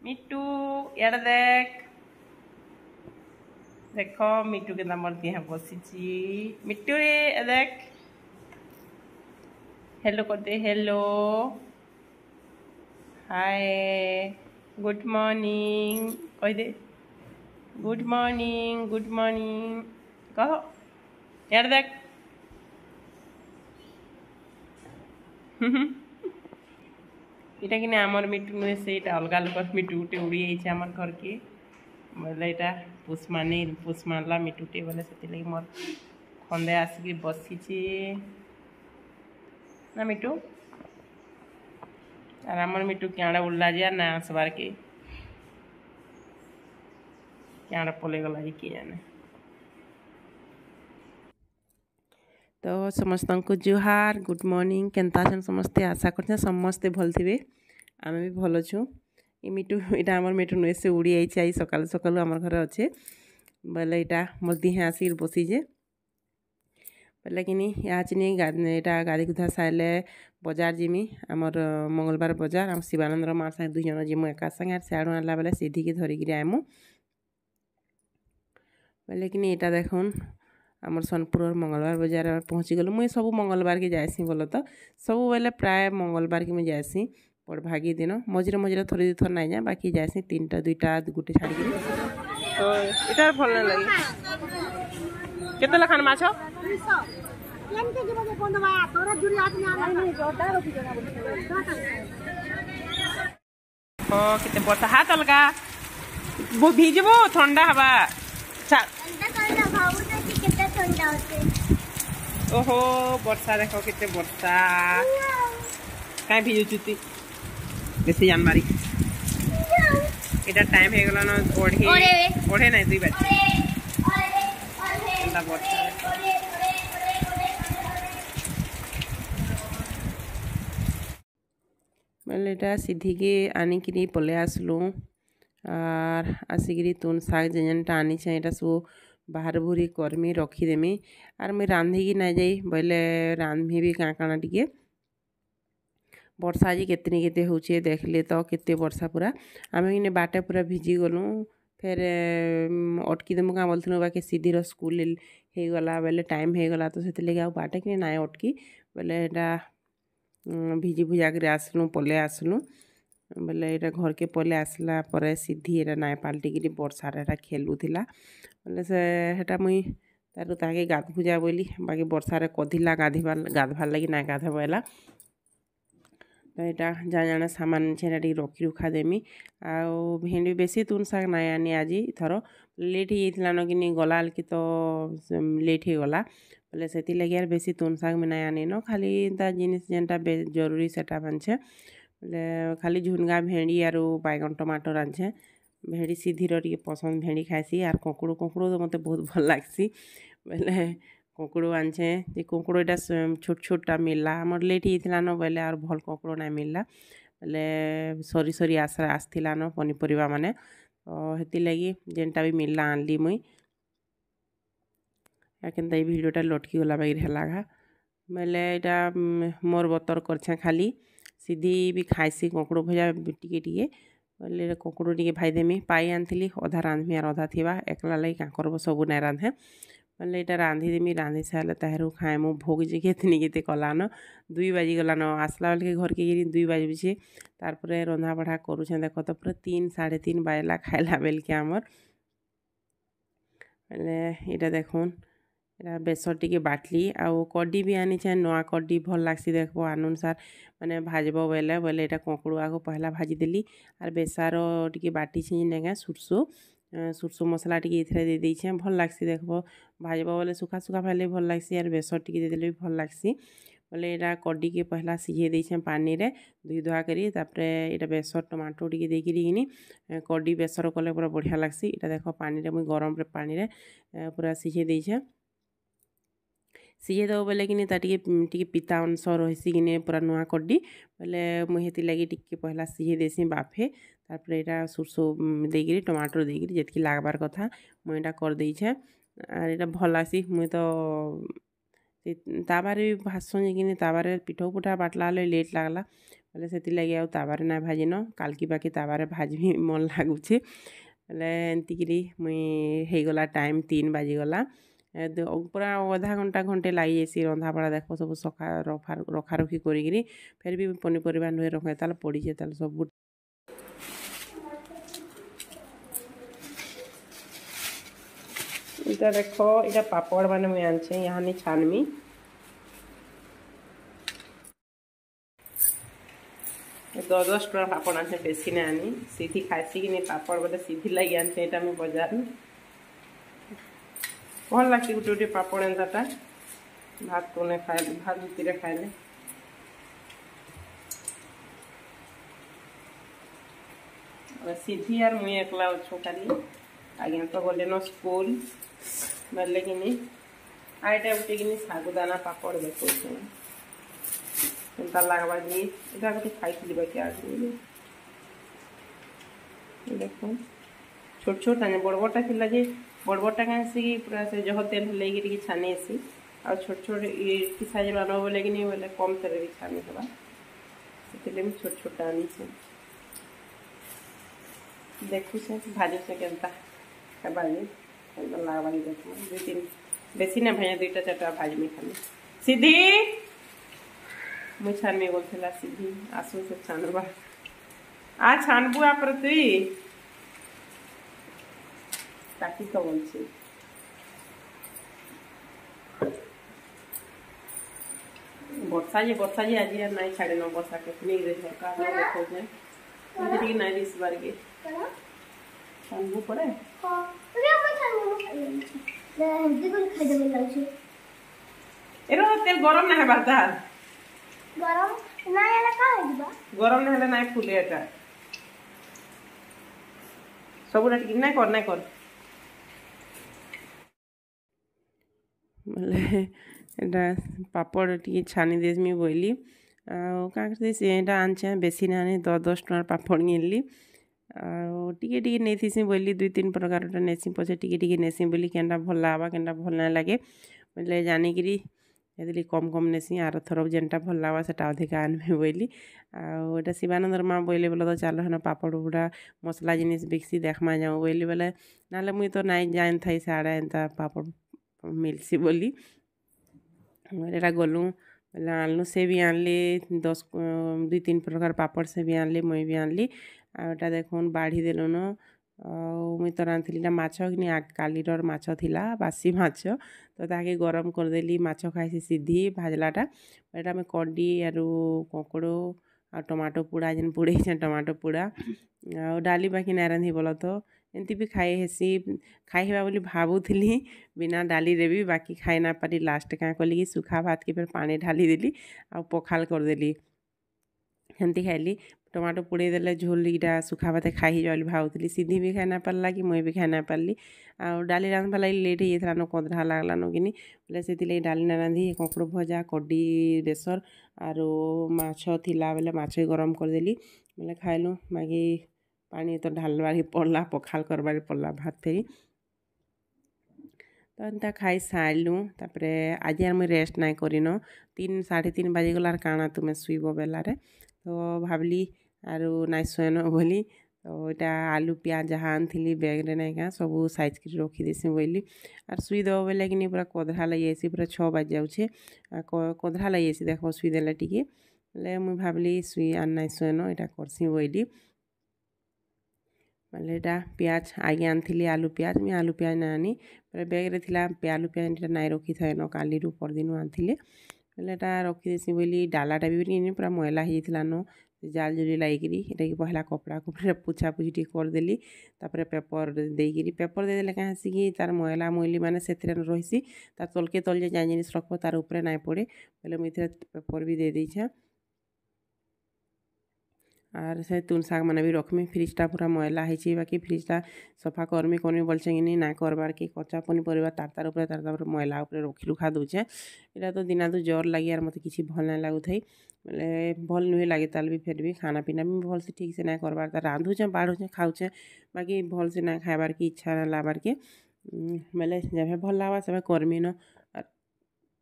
मिट्टू यार देख देख मिट्टू के मोर दिहे बसी मिट्टू रे देख हेलो कर दे हेलो हाय गुड मॉर्निंग कह दे गुड मॉर्निंग कह यार देख इटा कि आमर मिट्टू नुहे से अलग लोक मिट्टू गुटे उड़ी जाइए आम घर के बोले यहाँ पुष्माला मिट्टूटे बोले से मोर खंदे आसिक बसीचे ना मिट्टू और आमर मिट्टू क्या उड़ला जा ना आसबार के क्या पलि गला किए जाने। तो समस्त को जुहार गुड मॉर्निंग केन्ता समस्ते आशा करते समस्ते भल थे आम भी भल छूँ ये मिट्टू यहाँ आम मिट्टू नुहे से उड़ी आई सकाल सकाल आम घर अच्छे बोले यहाँ मोर दिहे आसिक बसीजे बोले कि यहाँ यहाँ गाड़ी गुधा सारे बजार जिमी आमर मंगलवार बजार आम शिवानंद मार सागे दुई जन जिमु एका संगे सियाड़ू आनला बेले सीधी की धरिकी आमु बोले कि यहाँ देखुन आमर सोनपुर मंगलवार बजार पहुँची गलु मुई सब मंगलवार के जाएसी बोल तो सब बेले प्राय मंगलवार के मुझे जाएसी बड़ भागी दिन मझे मझे थोड़े दुई थर नाई जा बाकी जाएसी 3टा 2टा गोटे छाड़ी तो यहाँ भल ना लगे केते लखान माछ केते बर्षा हाथ अलगा भिजबो ठंडा हवा ओहो वर्षा देख के वर्षा कहीं भिजुचुती बेसी जान मारी इटा टाइम हो गला ओढ़े ना 2 बजे बोले यहाँ सीधी के आनिकी पलि आसलु और आसिक तुन शाग जेनटा आनी यहाँ सब बाहर भूरी करमी रखीदेमी आर मुई रांधिकी ना जाई बोले रांधि भी काँ काना टिके वर्षा आज केतनी केते होचे देखले तो केते वर्षा पूरा आम कि बाटे पूरा भिजी गलु फिर अटकी देमु क्या बोलूँ बाकी सीधीर स्कूल हो गला बेले टाइम हो गला तो से लगे बाटे कि ना अटकी बोले यहाँ भिजी भुजा कर आसलु पलि आसलु बोले यहाँ घर के पलि आसला पर सीधी यहाँ नाई पाल्टिकी वर्षार खेलुला बोले से मुई तार ताके गाधुजा बोली बाकी वर्षार कदिला गाधवार लगी ना गाधा बोला तो यहाँ जा जाने सामान छे रखी रुखा देमी आउ भेंडी बेसी तुन शाग ना आनी आज थर लेट हो कि गला कि तो लेट हो गला बोले से लगे यार बेसी तुन शाग में ना आनी न खाली जिनिस जेनटा जरूरी सेटा बांधे बोले खाली झुनगा भेंडी आर बैगन टमाटर आनछे भेंडी सीधीर टे पसंद भेंडी खासी आर ककड़ू तो मत बहुत भल लगसी बोले ककड़ू आनछे ककड़ू यहाँ छोट छोटा मिलला आमर लेट होता न बोले और भल ककड़ू ना मिलला बोले सरी सरी आसला न पनीपरिया माने तो हेती लगी जेनटा भी मिलला आनली मुई केनता ये भिडियोटा लटकी गला बागी है बोले यहाँ मोर बतर करछे खाली सीधी भी खाइसी ककड़ू भजा टिके टिके बोले ककड़ू टिके भाईदेमी पाई आनी अधा रांधमी और अधा थी एकला लगी क्या करब सब ना रांधे बोले यहाँ रांधिदेमी रांधि सारे ताहरू खाएमु भोग जे केतनी केते कलान 2 बाजी गलान आसला बेल के घर के 2 बाजी तार रंधा बढ़ा करुछे देख तो पूरा 3 साढ़े 3 बाजला खाइला बेल के आमर बोले यहाँ देखुन यहाँ बेसर टी बाटली आउ कड्डी भी आनी चाहे नुआ कड्डी भल लग्सी देखो अनुसार माने भाजब बोले बोले यहाँ ककड़ू आगो पहला भाजीदेली आर बेसार टी बाटी नेगा सुरसो मसला टी दे देछे भल लग्सी देखो भाजब बोले सुखा सुखा भाजले भल लग्सी आर बेसर टी देदेले भी भल लग्सी बोले यहाँ कड्डी के पहला सीझे देछे पानी रे धुई धुआ करी तापरे यहाँ बेसर टमाटो टी देकिनी कड्डी बेसर कले पूरा बढ़िया लग्सी यहाँ देख पानी रे मुई गरम पानी रे पूरा सीझे देछे सीझे दब बोले कि टी पिता अंश रहीसी कि पूरा नुआ कड्डी बोले मुझे लगी टी पहला सीझे देसी बाफे तापर यहाँ सुरसो देकर टमाटर देकर जितकी लागबार कथा मुझे कर देछे आर यहाँ भल लग्सी मुई तो ताबारे भी भाजसन कि ताबारे पिठो पुठा बाटला लेट लागला बोले से लगे आ तावारे ना भाजिन कालकी बाकी तावारे भाजमी मन लगुचे बोले एमतीकरी मुई होगला टाइम 3 बाजिगला पूरा अधा घंटा घंटे लगी जासी रंधाबढ़ा देख सब सखा रखारखी करी फिर भी पनीपरिया नुहे रखे ताल पड़ीचे ताल सब इटा देखो इटा पापड़ माने मुई आनछे यहाँ नहीं छानमी दस 10 टका पापड़ आनछे बेसी नहीं आनी सीधी खासी कि नहीं पापड़ बोले सीधी लगी आनछे इटा मैं बाजार में भल लगे गोटे गोटे पापड़ एंता भात कोने खाए भात रुटी खाइले सीधी यार मुई एकला अच्छो खाली आगे तो गले न स्कूल बोले कि नहीं आईटा गोटे कि सागुदाना पापड़ देखो एंता लगवा जी इटा गोटे खाई बाकी आगे देखो छोट छोट आने बड़ बड़टा थिला जे बड़ बड़टा कहीं पूरा से जह तेल लेकिन छानी आसी आ छोट छोट ये साइज आनब बोले कि नहीं बोले कम तेल भी छानी देवा से छोट छोट आनी देखू से भाजू से केनता भाजी लगवा देख 2-3 बेसी ना भाई 2टा 4टा भाजमी खाली सीधी मुझे छानमी बोलता सीधी आसू से छानबा आ छानबू आप तुई ताकि तो बोल वर्षा जी आज यार नहीं छाड़े न वर्षा के नहीं देखो देखो नहीं दिस बार के छानबू पड़े तेल गरम ना है बातार गरम ना ना फुले एटा सबुरा नहीं कर बोले एटा पापड़ टी छानी देसमी बोली आटा आनचे बेसी ना 10 टका पापड़ किनली टी टी नहीं थी बोली 2-3 प्रकार नेसी पचे टी नेसी बोली केनटा भल लगा केनटा भल ना लगे बोले जानिकी ये कम कम नेसी आर थर जेनटा भल लगा से अधिका आनबे बोली आटा शिवानंदर माँ बोले बोले तो चलो है पापड़ पूरा मसला जिनिस बिकसी देखमा जाऊँ बोली बोले ना मुई तो नाई जान थी साड़ा एंता पापड़ मिलसी बोली एटा गलु बोले आनलु से भी आनली 2-3 प्रकार पापड़ से भी आनली मुई भी आनली आटा देखुन बाढ़ी देलु न मुई तो रांधली माछ कि कालीर माछ थिला बासी माछ तो ताके गरम करदेली माछ खाइसी सीधी भाजलाटा एटा मैं कड्डी आरु ककड़ो आ टमाटो पुड़ा जेन पुड़े टमाटो पुड़ा आ डाली बाकी ना रांधि बोल तो एमती भी खाई हेसी खाइबा बोली भावुली बिना डाली रे भी बाकी खाई ना पारी लास्ट क्या कली कि सुखा भात की फिर पानी ढाली देली आ पखाल करदेली एमती खाइली टमाटो पुड़े देले झोल इटा सुखा भात खाई जाली भावुली सीधी भी खाई ना पारला कि मुई भी खाई ना पारली आ डाली रांधवा लगे लेट हो न कदरा लागलान कि बोले से डाली ना रांधि ककड़ भजा कड्डी बेसर आरो माछ थिला बेले माछ गरम करदेली बोले खाइलु बाकी पानी तो ढालबार पड़ला पखाल करबार पड़ला भात फेरी तो एंता खाई सारू तापर आज यार मुई रेस्ट नाई करिन 3-3:30 बाजिगला काଣା तुमे शुइब बेलारे तो भावली आरु नाई शुएन बोली तो यहाँ आलू प्याज जहाँ आनी बैग्रे नाई क्या सब साइज कर रखीदेसी बोली आर शुई देव बेले कि पूरा कदरा लगी जासी पूरा 6 बाज जाऊे कदरा लगी जासी देख शुई देले टिके बोले मुई भावली शुई आर नाई शुएन यहाँ करसी बोली बोले यहाँ प्याज आगे आनी आलू प्याज मुझे आलू प्याज ना आनी पूरा बैग्रे थी आलू प्याज नाई रखी थाए न काली परदिन आनी बोले यहाँ रखीदेसी बोली डालाटा भी पूरा मैला हो न जाल जुली लागिकी ये पहला कपड़ा कपड़ा पुछा पुछी करदेली तापर पेपर देकर पेपर देदेले कहीं आसिकी तार मैला मैली मैंने से रही तार तलके तल जे जिन रख तार उपरे नाई पड़े बोले मुझे पेपर भी दे देछे आर से तुन शाग मैंने भी रखमी फ्रिजटा पूरा मैला है बाकी फ्रिजटा सफा करमी करमी बोलचे कि ना करबार कि कच्चा पनीपरिया तार उपर तार मैला उपर रखी रुखा दूचे यहाँ तो दिना तो जर लगे यार मत कि भल ना लगू थी बोले भल नुहे लगे ताल भी फिर भी खाना पीना भी भल से ठीक से ना करबार तार रांधुचे बाढ़ुचे खाऊचे बाकी भल से ना खाबार की इच्छा ना लाबार के बोले जब भल लगवा सब करमी न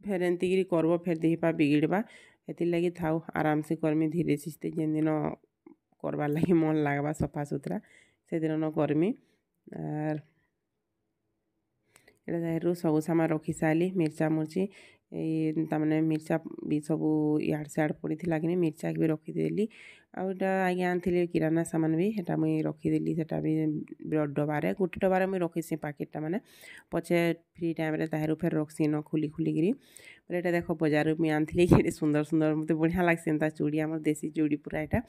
फिर एमती करब फिर देहपा बिगड़वा ହେଥିର୍ ଲାଗି ଥାଉ आराम से करमी धीरे सुस्ते जेन दिन करबार लगी मन लागबा सफा सुतरा से दिन न करमी आर एटा दायरू सब सामान रखी सारी मिर्चा मुर्ची ताମାନେ मिर्चा भी सबू इयाड़ सियाड़ पड़ी कि मिर्चा भी रखीदेली आउटा आगे आनी किराना सामान भी सेटा मुई रखीदेली सेटा भी डबारे गोटे डबारे मुई रखीसी पैकेटा माने पछे फ्री टाइम ताहरू फेर रखसी न खुली खुलिकी एटा देख बजार मुई आनी कि सुंदर सुंदर मत बढ़िया लगसी एंता चूड़ी आम देसी चूड़ी पूरा यहाँ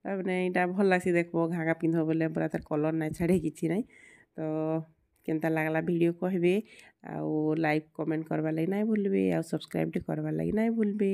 ताने यहाँ भल लग्सी देखो घाघा पिंध बोले पूरा तार कलर ना छाड़े कि ना तो केनता लागला वीडियो कहबे आउ लाइक कमेंट करवा लगी ना भूलबे आउ सब्सक्राइब करवा लगी ना भूलबे।